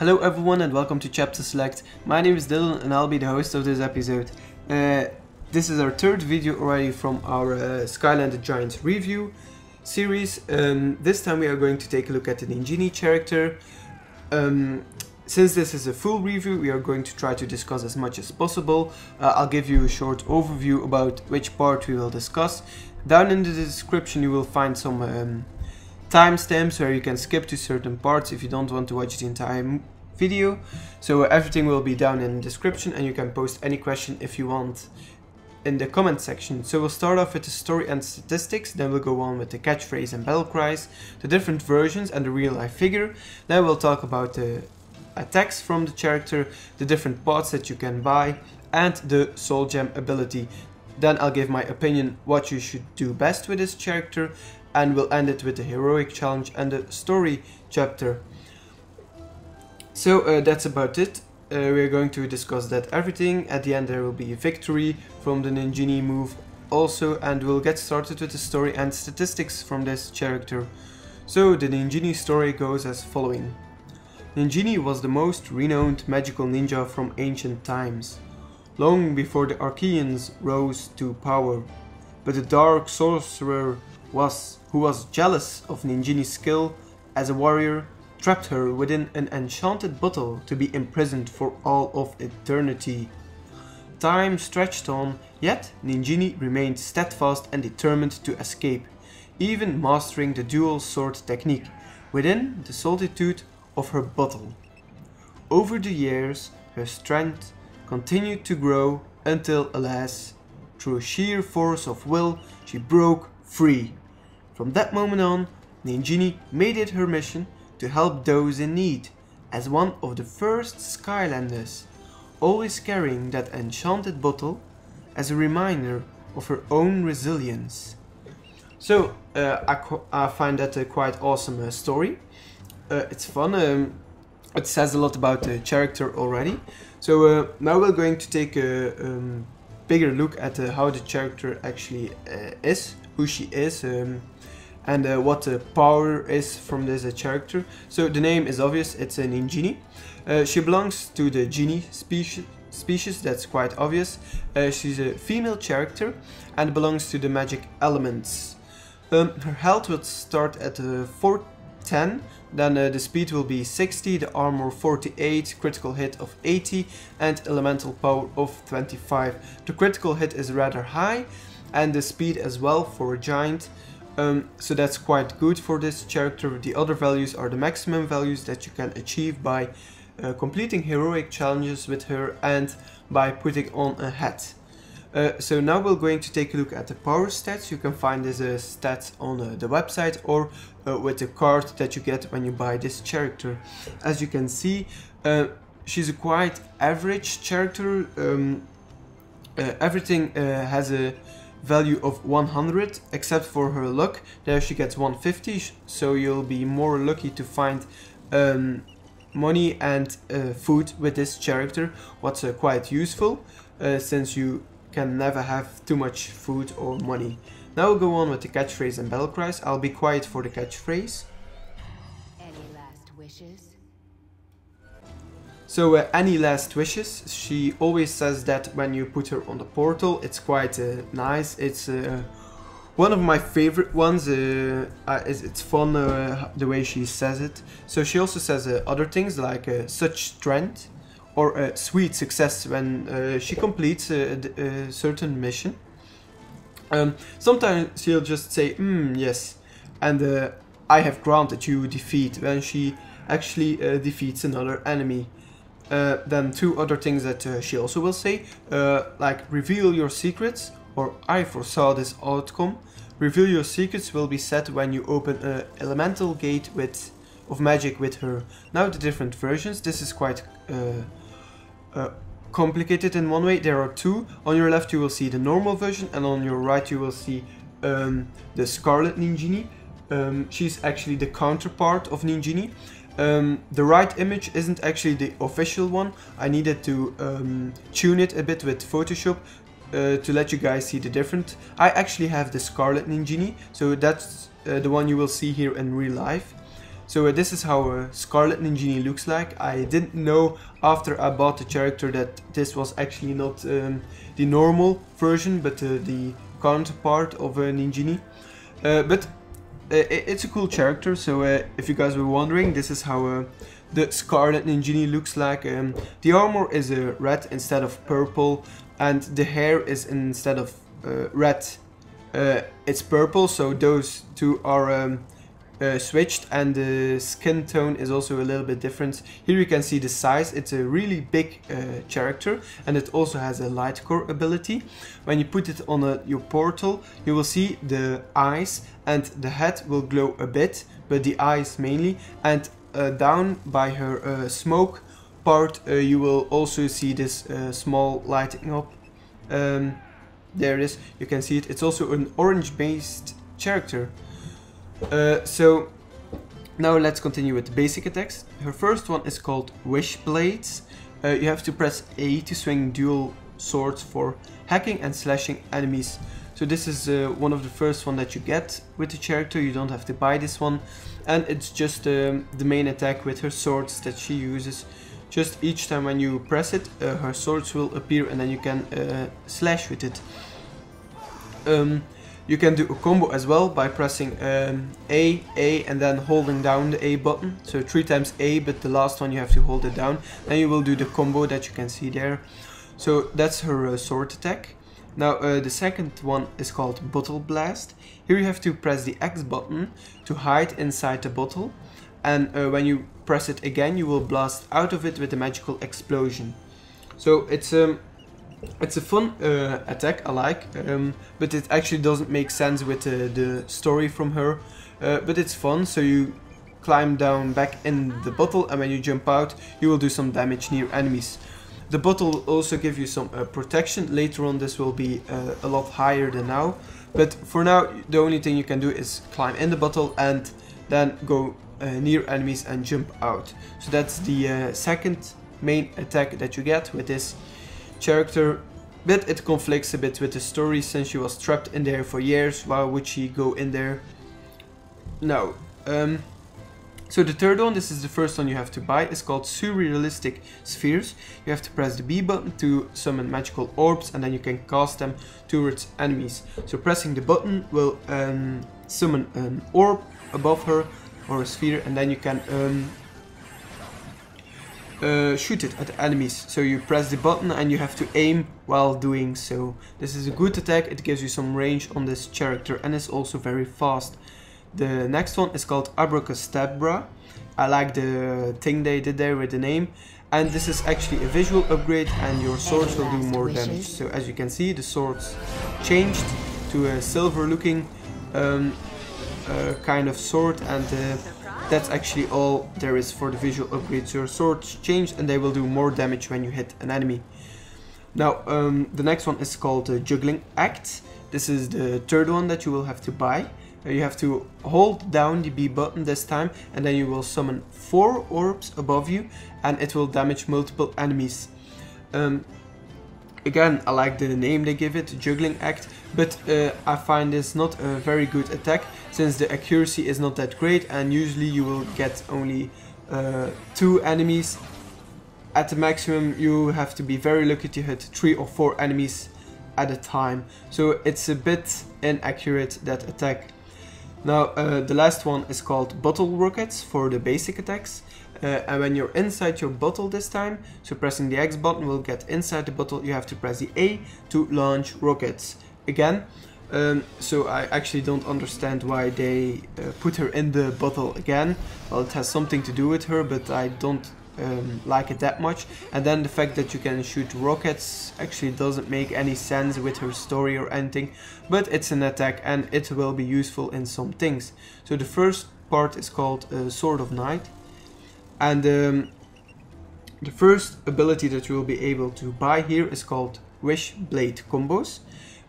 Hello everyone and welcome to ChapterSelect. My name is Dylan and I'll be the host of this episode. This is our third video already from our Skylanders Giants review series. This time we are going to take a look at the Ninjini character. Since this is a full review, we are going to try to discuss as much as possible. I'll give you a short overview about which part we will discuss. Down in the description you will find some timestamps where you can skip to certain parts if you don't want to watch the entire video. So everything will be down in the description and you can post any question if you want in the comment section. So we'll start off with the story and statistics, then we'll go on with the catchphrase and battle cries, the different versions and the real life figure. Then we'll talk about the attacks from the character, the different parts that you can buy and the soul gem ability. Then I'll give my opinion what you should do best with this character, and we'll end it with the heroic challenge and the story chapter. So that's about it. We're going to discuss that everything. At the end there will be a victory from the Ninjini move also, and we'll get started with the story and statistics from this character. So the Ninjini story goes as following. Ninjini was the most renowned magical ninja from ancient times, long before the Archeans rose to power. But the dark sorcerer who was jealous of Ninjini's skill as a warrior, trapped her within an enchanted bottle to be imprisoned for all of eternity. Time stretched on, yet Ninjini remained steadfast and determined to escape, even mastering the dual sword technique within the solitude of her bottle. Over the years, her strength continued to grow until, alas, through sheer force of will, she broke free. From that moment on, Ninjini made it her mission to help those in need, as one of the first Skylanders, always carrying that enchanted bottle as a reminder of her own resilience. So, I find that a quite awesome story. It's fun, it says a lot about the character already. So now we're going to take a bigger look at how the character actually is, who she is, and what the power is from this character. So the name is obvious, it's a Ninjini. She belongs to the genie species, that's quite obvious. She's a female character and belongs to the magic elements. Her health will start at 410, then the speed will be 60, the armor 48, critical hit of 80 and elemental power of 25. The critical hit is rather high and the speed as well for a giant. So that's quite good for this character. The other values are the maximum values that you can achieve by completing heroic challenges with her and by putting on a hat. So now we're going to take a look at the power stats. You can find these stats on the website or with the card that you get when you buy this character. As you can see, she's a quite average character. Everything has a value of 100 except for her luck. There she gets 150, so you'll be more lucky to find money and food with this character, what's quite useful since you can never have too much food or money. Now we'll go on with the catchphrase and battle cries. I'll be quiet for the catchphrase. Any last wishes? So any last wishes, she always says that when you put her on the portal. It's quite nice. It's one of my favorite ones. It's fun the way she says it. So she also says other things like such strength or sweet success when she completes a certain mission. Sometimes she'll just say yes, and I have granted you defeat when she actually defeats another enemy. Then two other things that she also will say, like reveal your secrets or I foresaw this outcome. Reveal your secrets will be said when you open an elemental gate of magic with her. Now the different versions, this is quite complicated in one way. There are two. On your left you will see the normal version and on your right you will see the Scarlet Ninjini. She's actually the counterpart of Ninjini. The right image isn't actually the official one. I needed to tune it a bit with Photoshop to let you guys see the difference. I actually have the Scarlet Ninjini, so that's the one you will see here in real life. So this is how Scarlet Ninjini looks like. I didn't know after I bought the character that this was actually not the normal version, but the counterpart of Ninjini. But it's a cool character, so if you guys were wondering, this is how the Scarlet Ninjini looks like. The armor is red instead of purple, and the hair is instead of red, it's purple, so those two are switched, and the skin tone is also a little bit different. Here you can see the size. It's a really big character, and it also has a light core ability. When you put it on your portal, you will see the eyes, and the head will glow a bit, but the eyes mainly, and down by her smoke part you will also see this small lighting up. There it is, you can see it. It's also an orange based character. So now let's continue with the basic attacks. Her first one is called Wish Blades. You have to press A to swing dual swords for hacking and slashing enemies. So this is one of the first one that you get with the character. You don't have to buy this one, and it's just the main attack with her swords that she uses. Just each time when you press it, her swords will appear, and then you can slash with it. You can do a combo as well by pressing A, and then holding down the A button. So 3 times A, but the last one you have to hold it down. Then you will do the combo that you can see there. So that's her sword attack. Now the second one is called Bottle Blast. Here you have to press the X button to hide inside the bottle, and when you press it again you will blast out of it with a magical explosion. So it's a fun attack, I like, but it actually doesn't make sense with the story from her, but it's fun. So you climb down back in the bottle, and when you jump out you will do some damage near enemies. The bottle will also give you some protection. Later on this will be a lot higher than now, but for now the only thing you can do is climb in the bottle and then go near enemies and jump out. So that's the second main attack that you get with this character, but it conflicts a bit with the story. Since she was trapped in there for years, why would she go in there? No. So the third one, this is the first one you have to buy, is called Surrealistic Spheres. You have to press the B button to summon magical orbs, and then you can cast them towards enemies. So pressing the button will summon an orb above her, or a sphere, and then you can shoot it at enemies. So you press the button and you have to aim while doing so. This is a good attack. It gives you some range on this character, and it's also very fast. The next one is called Abracadabra. I like the thing they did there with the name, and this is actually a visual upgrade, and your swords will do more damage. So as you can see, the swords changed to a silver looking kind of sword, and that's actually all there is for the visual upgrades. Your swords change and they will do more damage when you hit an enemy. Now the next one is called Juggling Act. This is the third one that you will have to buy. You have to hold down the B button this time, and then you will summon 4 orbs above you, and it will damage multiple enemies. Again, I like the name they give it, Juggling Act, but I find this not a very good attack, since the accuracy is not that great, and usually you will get only 2 enemies. At the maximum you have to be very lucky to hit 3 or 4 enemies at a time, so it's a bit inaccurate, that attack. Now the last one is called Bottle Rockets for the basic attacks. And when you're inside your bottle this time, so pressing the X button will get inside the bottle, you have to press the A to launch rockets. Again, so I actually don't understand why they put her in the bottle again. Well, it has something to do with her, but I don't like it that much. And then the fact that you can shoot rockets actually doesn't make any sense with her story or anything, but it's an attack and it will be useful in some things. So the first part is called Sword of Night, and the first ability that you will be able to buy here is called Wish Blade combos.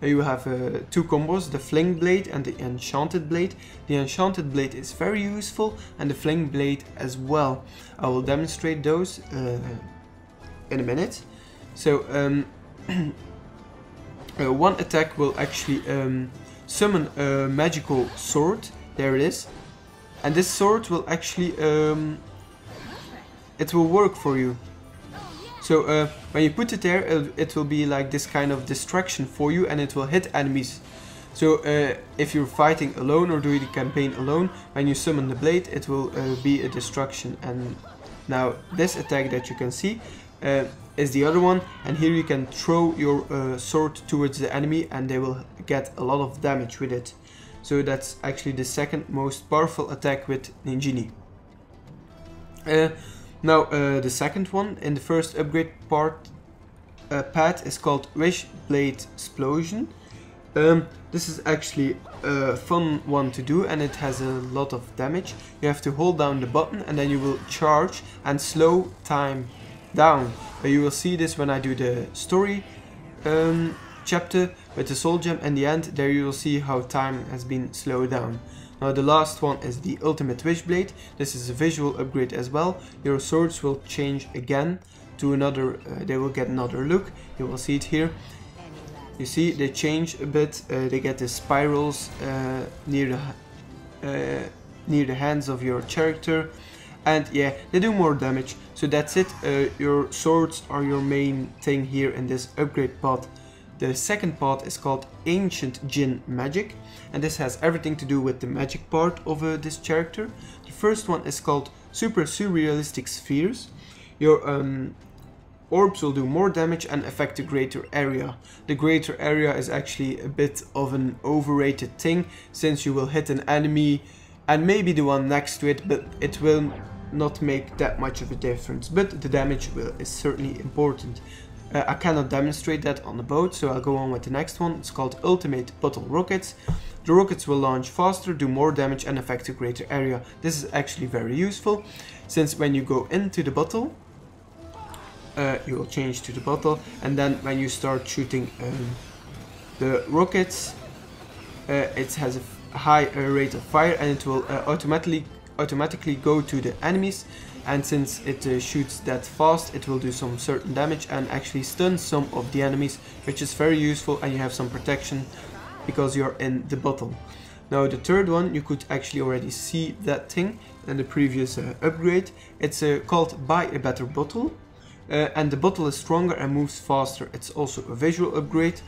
You have 2 combos, the Fling Blade and the Enchanted Blade. The Enchanted Blade is very useful, and the Fling Blade as well. I will demonstrate those in a minute. So one attack will actually summon a magical sword. There it is. and this sword will actually it will work for you. So when you put it there, it will be like this kind of distraction for you, and it will hit enemies. So if you're fighting alone or doing the campaign alone, when you summon the blade, it will be a distraction. And now this attack that you can see is the other one, and here you can throw your sword towards the enemy and they will get a lot of damage with it. So that's actually the second most powerful attack with Ninjini. Now the second one in the first upgrade path is called Wish Blade Explosion. This is actually a fun one to do, and it has a lot of damage. You have to hold down the button and then you will charge and slow time down. You will see this when I do the story chapter with the soul gem. In the end there you will see how time has been slowed down. Now the last one is the ultimate wish blade. This is a visual upgrade as well. Your swords will change again to another, they will get another look. You will see it here. You see they change a bit, they get the spirals near the hands of your character, and yeah, they do more damage. So that's it, your swords are your main thing here in this upgrade pod. The second part is called Ancient Djinn Magic, and this has everything to do with the magic part of this character. The first one is called Super Surrealistic Spheres. Your orbs will do more damage and affect a greater area. The greater area is actually a bit of an overrated thing, since you will hit an enemy and maybe the one next to it, but it will not make that much of a difference. But the damage is certainly important. I cannot demonstrate that on the boat, so I'll go on with the next one. It's called Ultimate Bottle Rockets. The rockets will launch faster, do more damage and affect a greater area. This is actually very useful, since when you go into the bottle, you will change to the bottle, and then when you start shooting the rockets, it has a high rate of fire, and it will automatically go to the enemies. And since it shoots that fast, it will do some certain damage and actually stun some of the enemies, which is very useful, and you have some protection because you're in the bottle. Now the third one, you could actually already see that thing in the previous upgrade. It's called Buy a Better Bottle, and the bottle is stronger and moves faster. It's also a visual upgrade,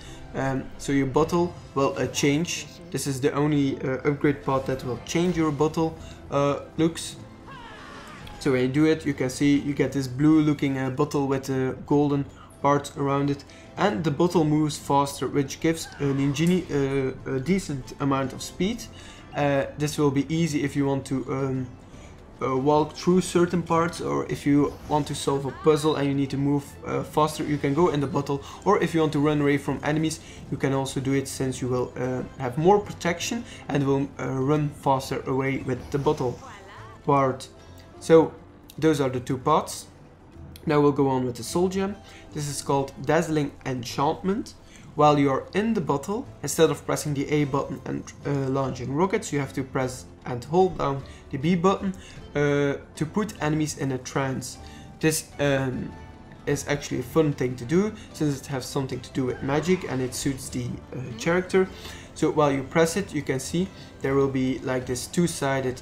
so your bottle will change. This is the only upgrade part that will change your bottle looks. So when you do it, you can see you get this blue looking bottle with a golden part around it, and the bottle moves faster, which gives Ninjini a decent amount of speed. This will be easy if you want to walk through certain parts, or if you want to solve a puzzle and you need to move faster, you can go in the bottle. Or if you want to run away from enemies, you can also do it, since you will have more protection and will run faster away with the bottle part. So those are the two parts. Now we'll go on with the soul gem. This is called Dazzling Enchantment. While you're in the bottle, instead of pressing the A button and launching rockets, you have to press and hold down the B button to put enemies in a trance. This is actually a fun thing to do, since it has something to do with magic and it suits the character. So while you press it, you can see there will be like this two-sided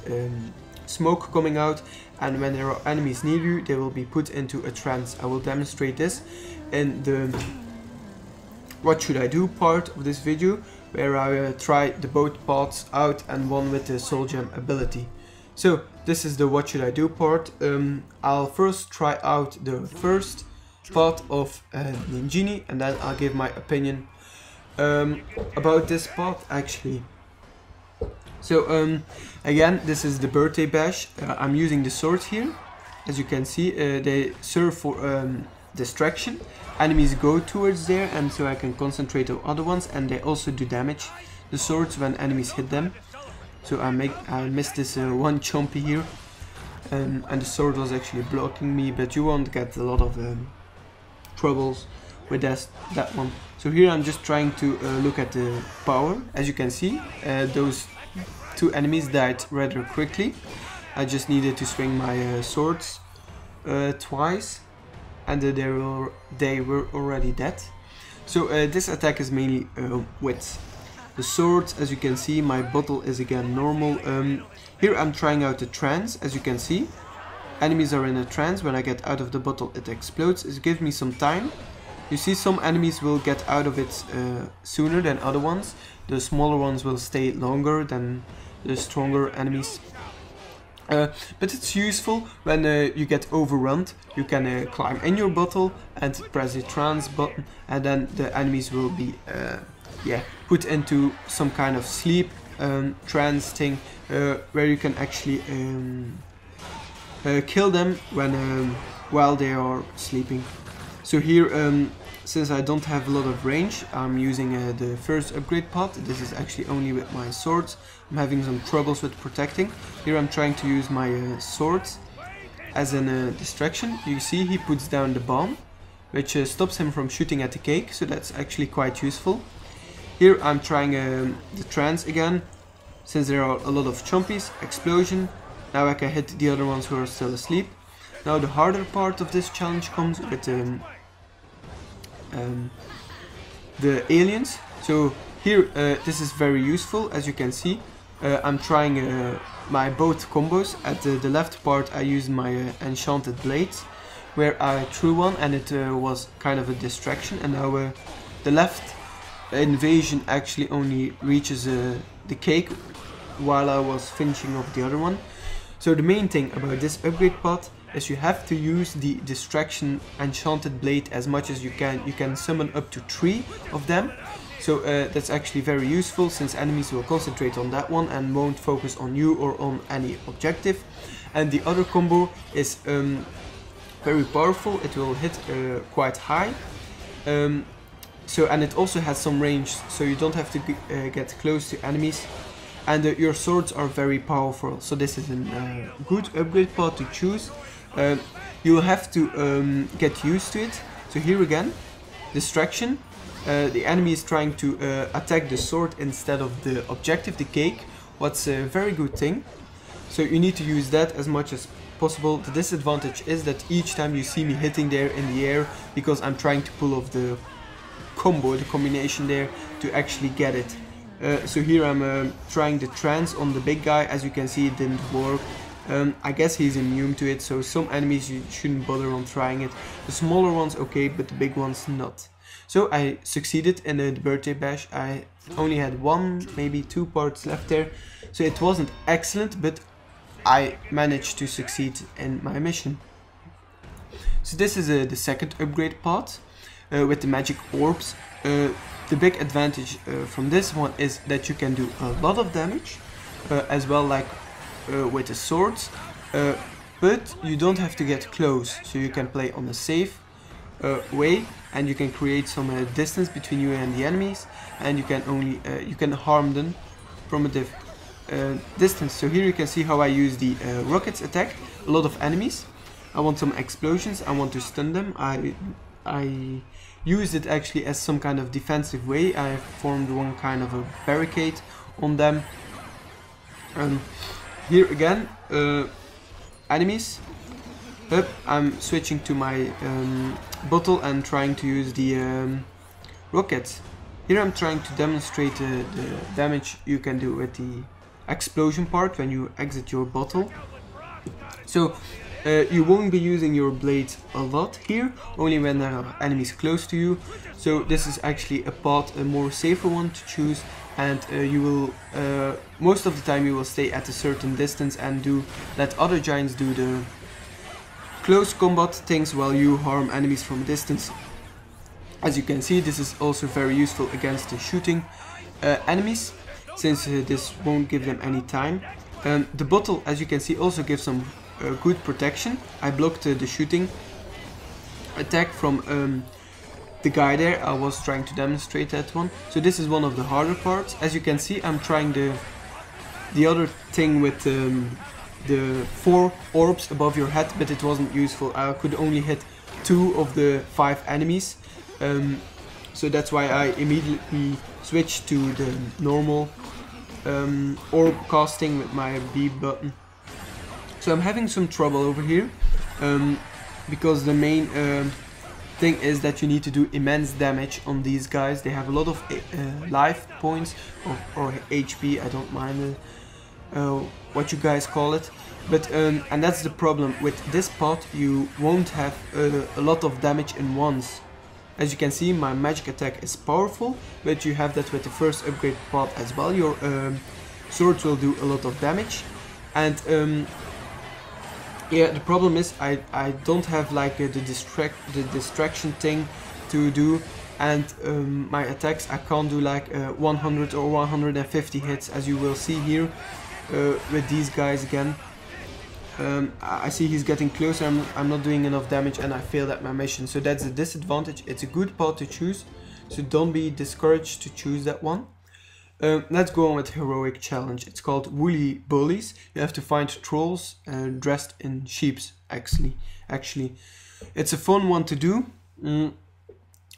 smoke coming out, and when there are enemies near you, they will be put into a trance. I will demonstrate this in the what should I do part of this video, where I try the both parts out and one with the soul gem ability. So this is the what should I do part. I'll first try out the first part of Ninjini, and then I'll give my opinion about this part actually. So again, this is the birthday bash. I'm using the swords here. As you can see, they serve for distraction. Enemies go towards there, and so I can concentrate on other ones, and they also do damage, the swords, when enemies hit them. So I missed this one chompy here, and the sword was actually blocking me, but you won't get a lot of troubles with that one. So here I'm just trying to look at the power. As you can see, those two enemies died rather quickly. I just needed to swing my swords twice, and they were already dead. So this attack is mainly width. The swords, as you can see, my bottle is again normal. Here I'm trying out the trance, as you can see. Enemies are in a trance. When I get out of the bottle, it explodes. It gives me some time. You see, some enemies will get out of it sooner than other ones. The smaller ones will stay longer than the stronger enemies. But it's useful when you get overrun. You can climb in your bottle and press the trance button, and then the enemies will be put into some kind of sleep trance thing, where you can actually kill them when while they are sleeping. So here, since I don't have a lot of range, I'm using the first upgrade pot. This is actually only with my swords. I'm having some troubles with protecting. Here I'm trying to use my swords as a distraction. You see, he puts down the bomb, which stops him from shooting at the cake, so that's actually quite useful. Here I'm trying the trance again, since there are a lot of chompies. Explosion. Now I can hit the other ones who are still asleep. Now the harder part of this challenge comes with the aliens. So here this is very useful, as you can see. I'm trying my both combos. At the left part I used my enchanted blades, where I threw one and it was kind of a distraction, and now the left invasion actually only reaches the cake while I was finishing off the other one. So the main thing about this upgrade pot is you have to use the distraction enchanted blade as much as you can. You can summon up to 3 of them. So that's actually very useful, since enemies will concentrate on that one and won't focus on you or on any objective. And the other combo is very powerful. It will hit quite high. And it also has some range, so you don't have to get close to enemies. And your swords are very powerful, so this is a good upgrade pot to choose. You will have to get used to it. So here again, distraction. The enemy is trying to attack the sword instead of the objective, the cake. What's a very good thing. So you need to use that as much as possible. The disadvantage is that each time you see me hitting there in the air, because I'm trying to pull off the combo, the combination there, to actually get it. So here I'm trying the trance on the big guy. As you can see, it didn't work. I guess he's immune to it, so some enemies you shouldn't bother on trying it. The smaller ones okay, but the big ones not. So I succeeded in the birthday bash. I only had 1, maybe 2 parts left there, so it wasn't excellent, but I managed to succeed in my mission. So this is the second upgrade part with the magic orbs. The big advantage from this one is that you can do a lot of damage, as well like with the swords, but you don't have to get close, so you can play on a safe way, and you can create some distance between you and the enemies, and you can only you can harm them from a distance. So here you can see how I use the rockets attack a lot of enemies. I want some explosions, I want to stun them. I used it actually as some kind of defensive way. I formed one kind of a barricade on them. Here again, enemies. I'm switching to my bottle and trying to use the rockets. Here I'm trying to demonstrate the damage you can do with the explosion part when you exit your bottle. So you won't be using your blades a lot here, only when there are enemies close to you. So this is actually a more safer one to choose, and you will most of the time you will stay at a certain distance and let other giants do the close combat things while you harm enemies from a distance. As you can see, this is also very useful against the shooting enemies, since this won't give them any time. The bottle, as you can see, also gives some good protection. I blocked the shooting attack from the guy there. I was trying to demonstrate that one. So this is one of the harder parts. As you can see, I'm trying the other thing with the 4 orbs above your head, but it wasn't useful. I could only hit 2 of the 5 enemies. So that's why I immediately switched to the normal orb casting with my B button. So I'm having some trouble over here, because the main thing is that you need to do immense damage on these guys. They have a lot of life points or HP, I don't mind what you guys call it. But and that's the problem with this pot, you won't have a lot of damage in once. As you can see, my magic attack is powerful, but you have that with the first upgrade pot as well. Your swords will do a lot of damage, and yeah, the problem is I don't have like the distraction thing to do, and my attacks I can't do like 100 or 150 hits, as you will see here with these guys again. I see he's getting closer, I'm not doing enough damage, and I failed at my mission, so that's a disadvantage. It's a good pot to choose, so don't be discouraged to choose that one. Let's go on with heroic challenge. It's called Woolly Bullies. You have to find trolls dressed in sheeps. Actually, it's a fun one to do.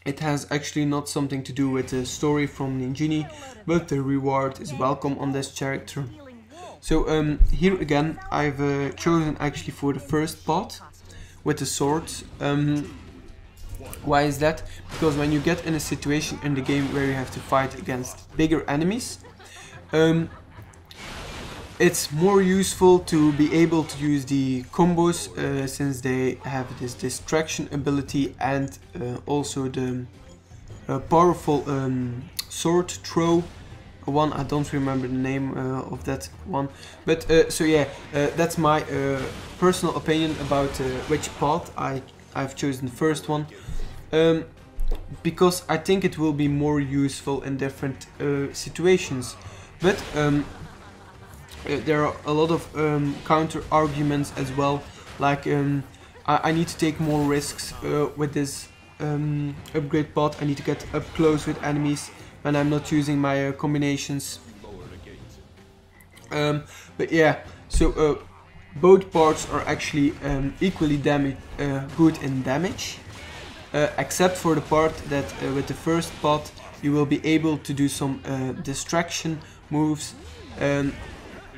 It has actually not something to do with the story from Ninjini, but the reward is welcome on this character. So here again, I've chosen actually for the first part with the swords. Why is that? Because when you get in a situation in the game where you have to fight against bigger enemies, it's more useful to be able to use the combos since they have this distraction ability, and also the powerful sword throw one. I don't remember the name of that one, but so yeah, that's my personal opinion about which path I've chosen the first one, because I think it will be more useful in different situations. But there are a lot of counter arguments as well, like I need to take more risks with this upgrade path. I need to get up close with enemies when I'm not using my combinations. But yeah, so both parts are actually equally good in damage, except for the part that with the first part you will be able to do some distraction moves,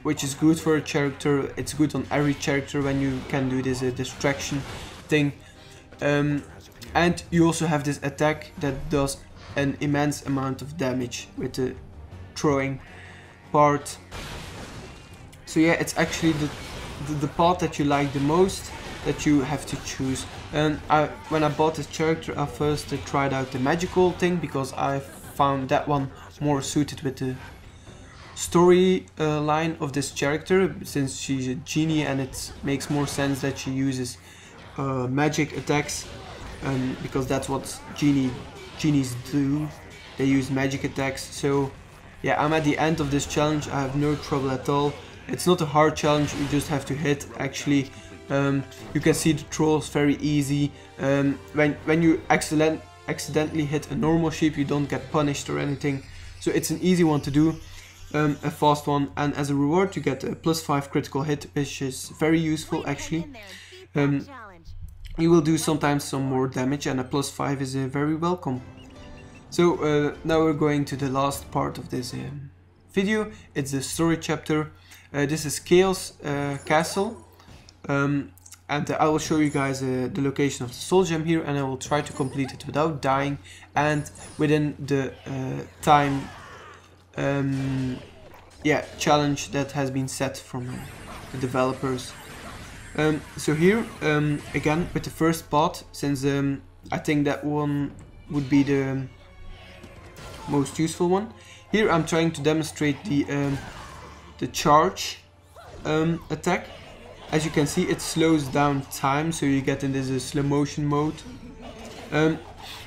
which is good for a character. It's good on every character when you can do this distraction thing. And you also have this attack that does an immense amount of damage with the throwing part. So yeah, it's actually the part that you like the most that you have to choose. And when I bought this character, I first tried out the magical thing, because I found that one more suited with the story line of this character, since she's a genie and it makes more sense that she uses magic attacks, because that's what genies do. They use magic attacks. So yeah, I'm at the end of this challenge. I have no trouble at all. It's not a hard challenge, you just have to hit actually. You can see the trolls very easy. When you accidentally hit a normal sheep, you don't get punished or anything. So it's an easy one to do, a fast one, and as a reward you get a +5 critical hit, which is very useful actually. You will do sometimes some more damage, and a +5 is very welcome. So now we're going to the last part of this video. It's the story chapter. This is Chaos Castle, and I will show you guys the location of the soul gem here, and I will try to complete it without dying and within the time challenge that has been set from the developers. So here, again, with the first part, since I think that one would be the most useful one. Here I'm trying to demonstrate the charge attack. As you can see, it slows down time, so you get in this slow motion mode.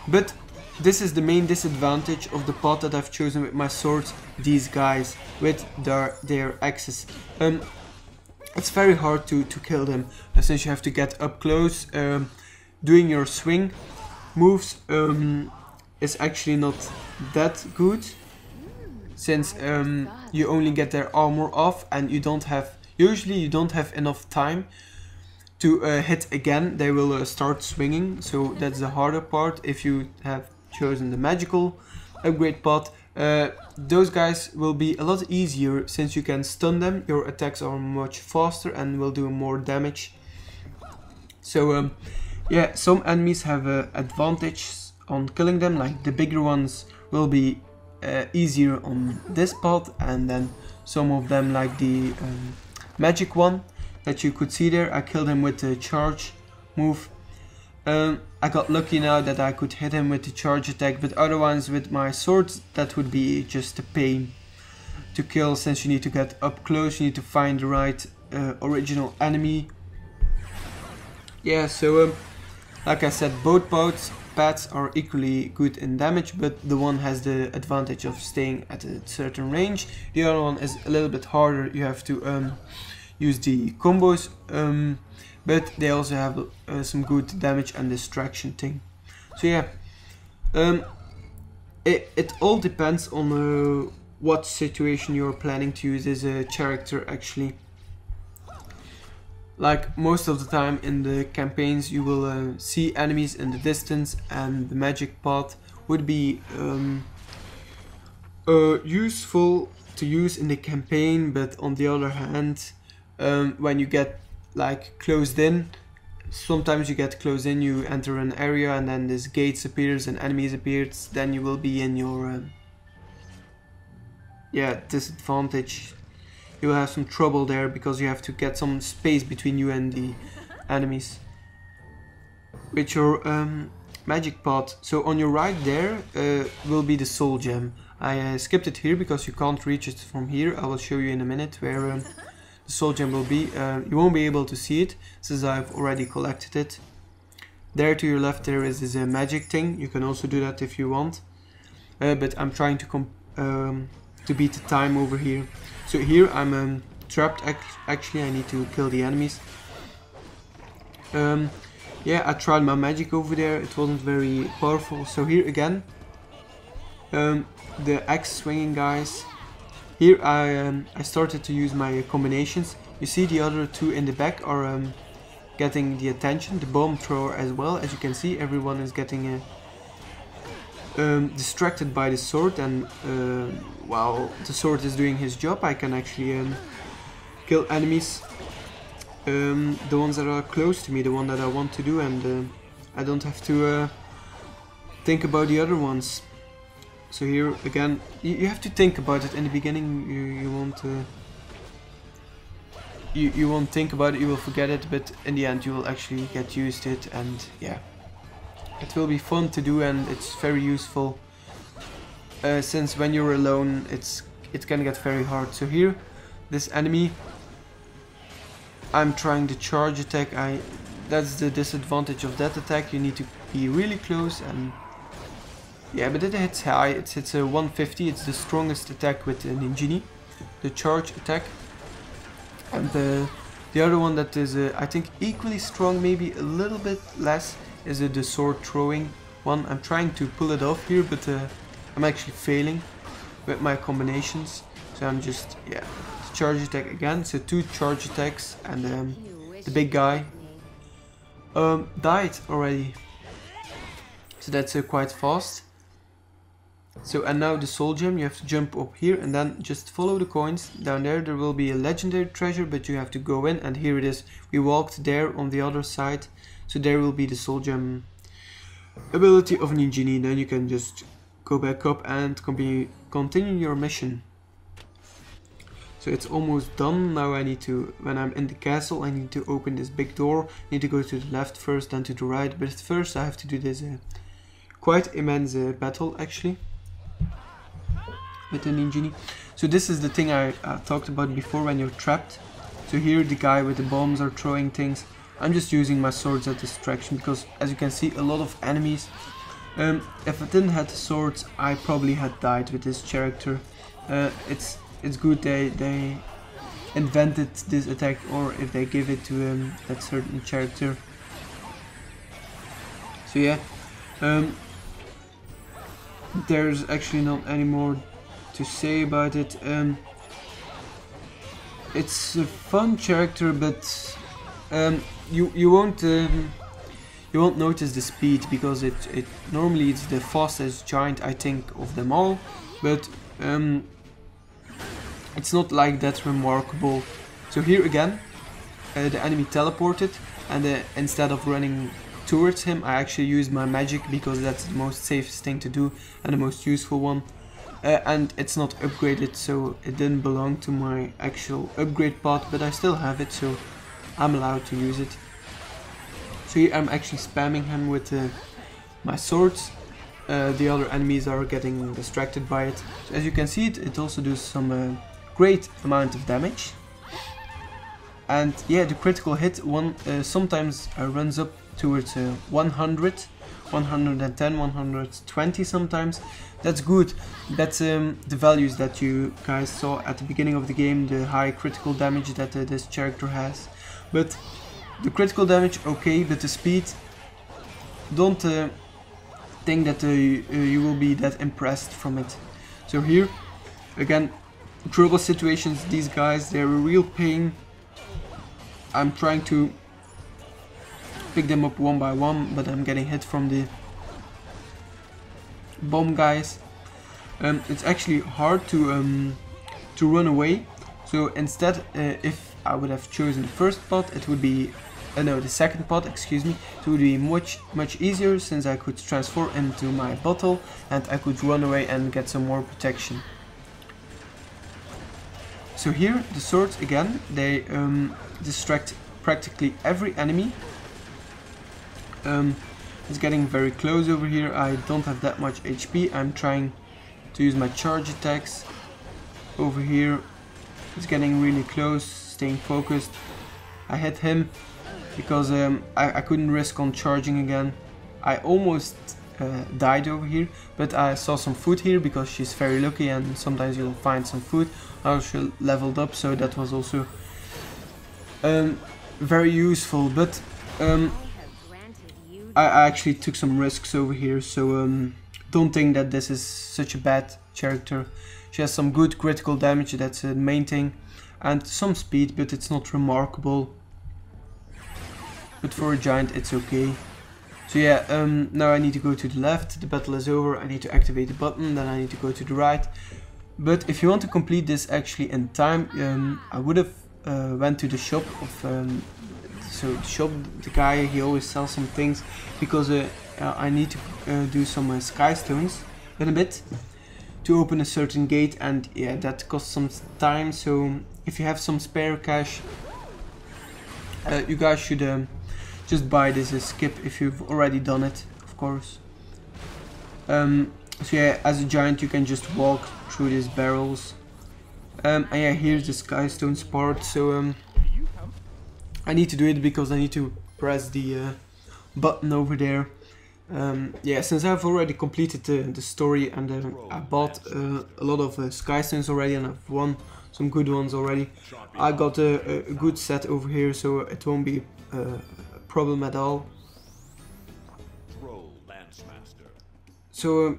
But this is the main disadvantage of the part that I've chosen with my swords, these guys with their axes. It's very hard to kill them, since you have to get up close. Doing your swing moves is actually not that good, since you only get their armor off, and usually you don't have enough time to hit again. They will start swinging, so that's the harder part. If you have chosen the magical upgrade path, those guys will be a lot easier, since you can stun them. Your attacks are much faster and will do more damage. So Yeah, some enemies have advantage on killing them, like the bigger ones will be easier on this path, and then some of them, like the magic one that you could see there, I killed him with the charge move. I got lucky now that I could hit him with the charge attack, but otherwise with my swords that would be just a pain to kill, since you need to get up close, you need to find the right original enemy. Yeah, so like I said, both paths are equally good in damage, but the one has the advantage of staying at a certain range. The other one is a little bit harder, you have to use the combos, but they also have some good damage and distraction thing. So yeah, it all depends on what situation you're planning to use as a character actually. Like most of the time in the campaigns you will see enemies in the distance, and the magic path would be useful to use in the campaign, but on the other hand, when you get like closed in, sometimes you get closed in, you enter an area and then this gates appears and enemies appears, then you will be in your disadvantage. You will have some trouble there because you have to get some space between you and the enemies with your magic pot. So on your right there will be the soul gem. I skipped it here because you can't reach it from here. I will show you in a minute where the soul gem will be. You won't be able to see it since I've already collected it. There to your left there is this magic thing. You can also do that if you want, but I'm trying to beat the time over here. So here I'm trapped, actually I need to kill the enemies. Yeah, I tried my magic over there, it wasn't very powerful. So here again, the axe swinging guys. Here I started to use my combinations. You see the other two in the back are getting the attention, the bomb thrower as well. As you can see, everyone is getting distracted by the sword, and while the sword is doing his job, I can actually kill enemies, the ones that are close to me, the one that I want to do, and I don't have to think about the other ones. So here again, you have to think about it in the beginning. You won't think about it, you will forget it, but in the end you will actually get used to it, and yeah. It will be fun to do, and it's very useful, since when you're alone it can get very hard. So here, this enemy, I'm trying the charge attack. That's the disadvantage of that attack, you need to be really close, and yeah, but it hits high, it hits a 150, it's the strongest attack with Ninjini, the charge attack. And the other one that is I think equally strong, maybe a little bit less, is the sword throwing one. I'm trying to pull it off here, but I'm actually failing with my combinations. So I'm just, yeah, the charge attack again. So 2 charge attacks, and the big guy died already. So that's quite fast. So, and now the soul gem, you have to jump up here and then just follow the coins. Down there will be a legendary treasure, but you have to go in, and here it is. We walked there on the other side. So there will be the soul gem ability of Ninjini. Then you can just go back up and continue your mission. So it's almost done. Now I need to, when I'm in the castle, I need to open this big door. I need to go to the left first, then to the right. But first I have to do this quite immense battle actually with the Ninjini. So this is the thing I talked about before when you're trapped. So here the guy with the bombs are throwing things. I'm just using my swords as distraction because, as you can see, a lot of enemies. If I didn't have the swords, I probably had died with this character. It's good they invented this attack, or if they give it to that certain character. So yeah, there's actually not any more to say about it. It's a fun character, but you won't notice the speed because it normally it's the fastest giant, I think, of them all, but it's not like that remarkable. So here again, the enemy teleported, and instead of running towards him, I actually use my magic because that's the most safest thing to do and the most useful one. And it's not upgraded, so it didn't belong to my actual upgrade pot, but I still have it, so I'm allowed to use it. So here I'm actually spamming him with my swords. The other enemies are getting distracted by it. So as you can see, it also does some great amount of damage. And yeah, the critical hit one sometimes runs up towards 100, 110, 120 sometimes. That's good. That's the values that you guys saw at the beginning of the game, the high critical damage that this character has. But the critical damage, okay, but the speed, don't think that you will be that impressed from it. So here, again, trouble situations, these guys, they're a real pain. I'm trying to pick them up one by one, but I'm getting hit from the bomb guys. It's actually hard to run away. So instead, if I would have chosen the first pot, it would be no, the second pot, excuse me. It would be much easier, since I could transform into my bottle and I could run away and get some more protection. So here the swords again, they distract practically every enemy. It's getting very close over here. I don't have that much HP. I'm trying to use my charge attacks. Over here it's getting really close, staying focused. I hit him because I couldn't risk on charging again. I almost died over here, but I saw some food here because she's very lucky and sometimes you'll find some food. I also leveled up, so that was also very useful, but I actually took some risks over here, so don't think that this is such a bad character. She has some good critical damage, that's the main thing, and some speed, but it's not remarkable. But for a giant it's okay. So yeah, now I need to go to the left, the battle is over, I need to activate the button, then I need to go to the right. But if you want to complete this actually in time, I would have went to the shop of so the shop, the guy, he always sells some things, because I need to do some sky stones in a bit to open a certain gate, and yeah, that costs some time. So if you have some spare cash, you guys should just buy this skip if you've already done it, of course. So yeah, as a giant you can just walk through these barrels. And yeah, here's the sky stones part. So I need to do it because I need to press the button over there. Yeah, since I've already completed the story, and I bought a lot of sky stones already, and I've won some good ones already. I got a good set over here, so it won't be a problem at all. So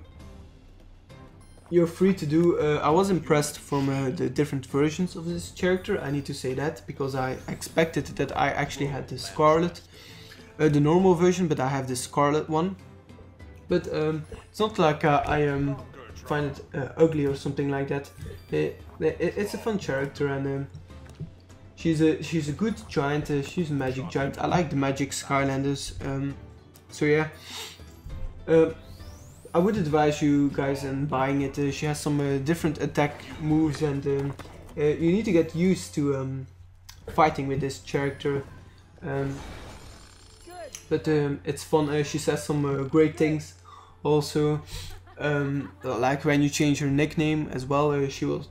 you're free to do. I was impressed from the different versions of this character, I need to say that, because I expected that I actually had the Scarlet, the normal version, but I have the Scarlet one. But it's not like I find it ugly or something like that. It's a fun character, and she's a good giant. She's a magic giant. I like the magic Skylanders. So yeah. I would advise you guys in buying it. She has some different attack moves, and you need to get used to fighting with this character. But it's fun. She says some great things also, like when you change her nickname as well, she will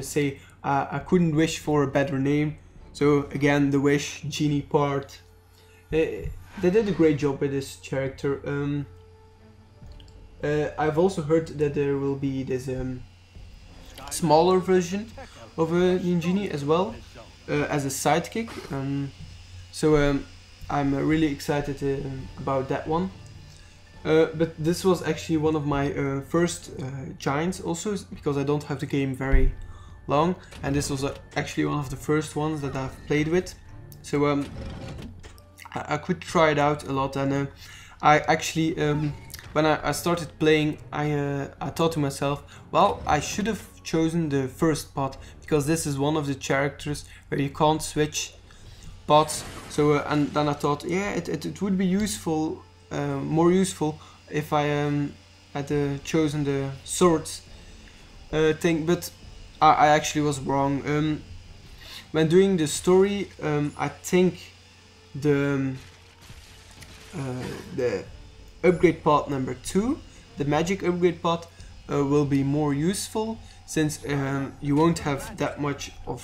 say, I couldn't wish for a better name. So again, the wish genie part. They did a great job with this character. I've also heard that there will be this smaller version of Ninjini as well, as a sidekick. So I'm really excited about that one. But this was actually one of my first giants also, because I don't have the game very long, and this was actually one of the first ones that I've played with. So I could try it out a lot, and I actually when I started playing, I thought to myself, well, I should have chosen the first pot, because this is one of the characters where you can't switch pots. So and then I thought, yeah, it would be useful, more useful if I had chosen the swords thing, but I actually was wrong. When doing the story, I think the upgrade pot number 2, the magic upgrade pot, will be more useful, since you won't have that much of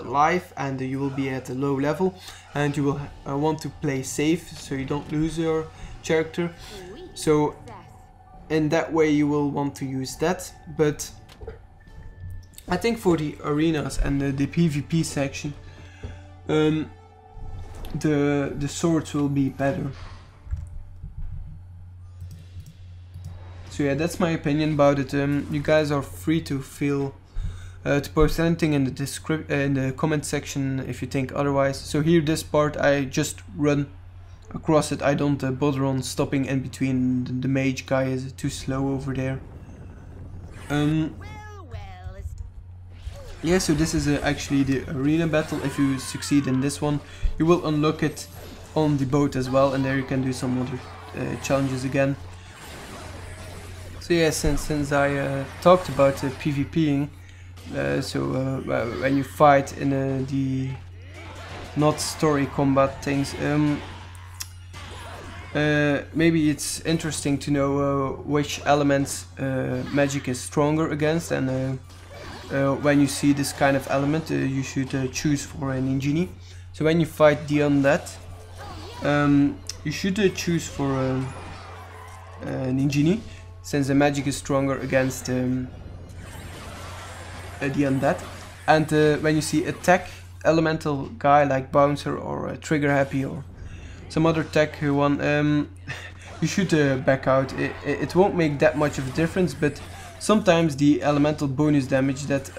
life, and you will be at a low level, and you will want to play safe so you don't lose your character. So in that way you will want to use that. But I think for the arenas and the PvP section, the swords will be better. So yeah, that's my opinion about it. You guys are free to feel to post anything in the comment section if you think otherwise. So here, this part, I just run across it. I don't bother on stopping in between. The mage guy is too slow over there. Yeah, so this is actually the arena battle. If you succeed in this one, you will unlock it on the boat as well, and there you can do some other challenges again. So yeah, since I talked about PvPing, when you fight in the not story combat things, maybe it's interesting to know which elements magic is stronger against, and when you see this kind of element, you should choose for an Ninjini. So when you fight the undead, you should choose for Ninjini, since the magic is stronger against the undead. And when you see attack elemental guy like bouncer or trigger happy or some other tech one, you should back out. It won't make that much of a difference, but sometimes the elemental bonus damage that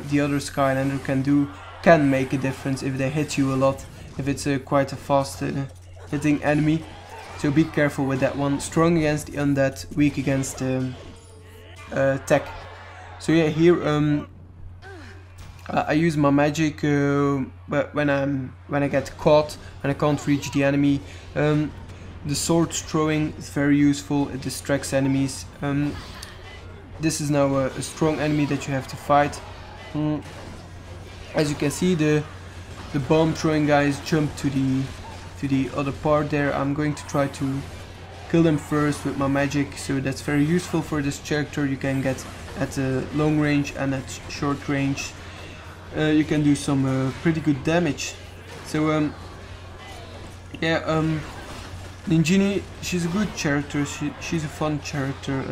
the other Skylander can do can make a difference if they hit you a lot, if it's quite a fast hitting enemy. So be careful with that one. Strong against the undead, weak against tech. So yeah, here I use my magic when I get caught and I can't reach the enemy. The sword throwing is very useful. It distracts enemies. This is now a strong enemy that you have to fight. As you can see, the bomb throwing guys jump to the other part there. I'm going to try to kill them first with my magic, so that's very useful for this character. You can get at long range and at short range. You can do some pretty good damage. So yeah, Ninjini, she's a good character. She's a fun character.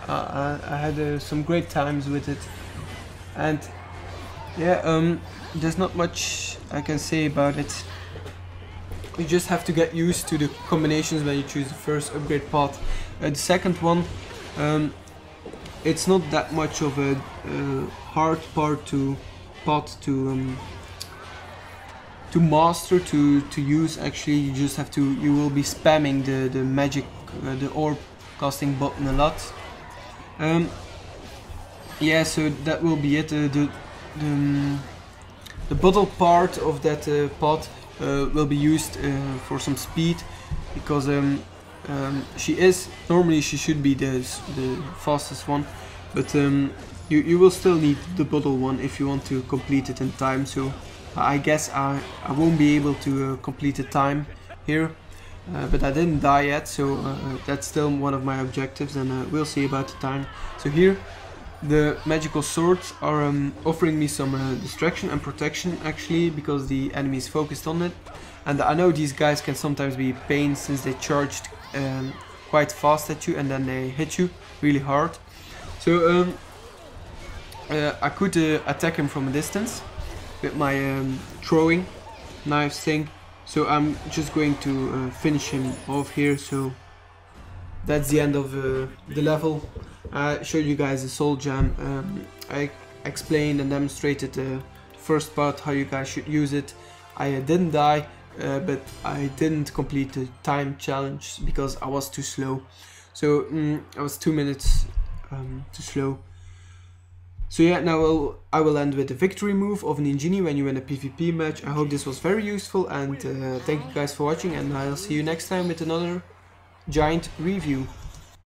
I had some great times with it, and yeah, there's not much I can say about it. You just have to get used to the combinations when you choose the first upgrade pot. The second one, it's not that much of a hard pot to master, to use. Actually, you just have to. You will be spamming the magic, the orb casting button a lot. Yeah, so that will be it. The bottle part of that pot will be used for some speed, because normally she should be the fastest one, but you will still need the bottle one if you want to complete it in time. So I guess I won't be able to complete the time here, but I didn't die yet, so that's still one of my objectives, and we'll see about the time. So here the magical swords are offering me some distraction and protection, actually, because the enemy is focused on it. And I know these guys can sometimes be a pain, since they charged quite fast at you and then they hit you really hard. So I could attack him from a distance with my throwing knives thing. So I'm just going to finish him off here. So that's the end of the level. I showed you guys the soul gem. I explained and demonstrated the first part how you guys should use it. I didn't die, but I didn't complete the time challenge because I was too slow. So I was 2 minutes too slow. So yeah, now I will end with the victory move of Ninjini when you win a PvP match. I hope this was very useful, and thank you guys for watching, and I'll see you next time with another giant review.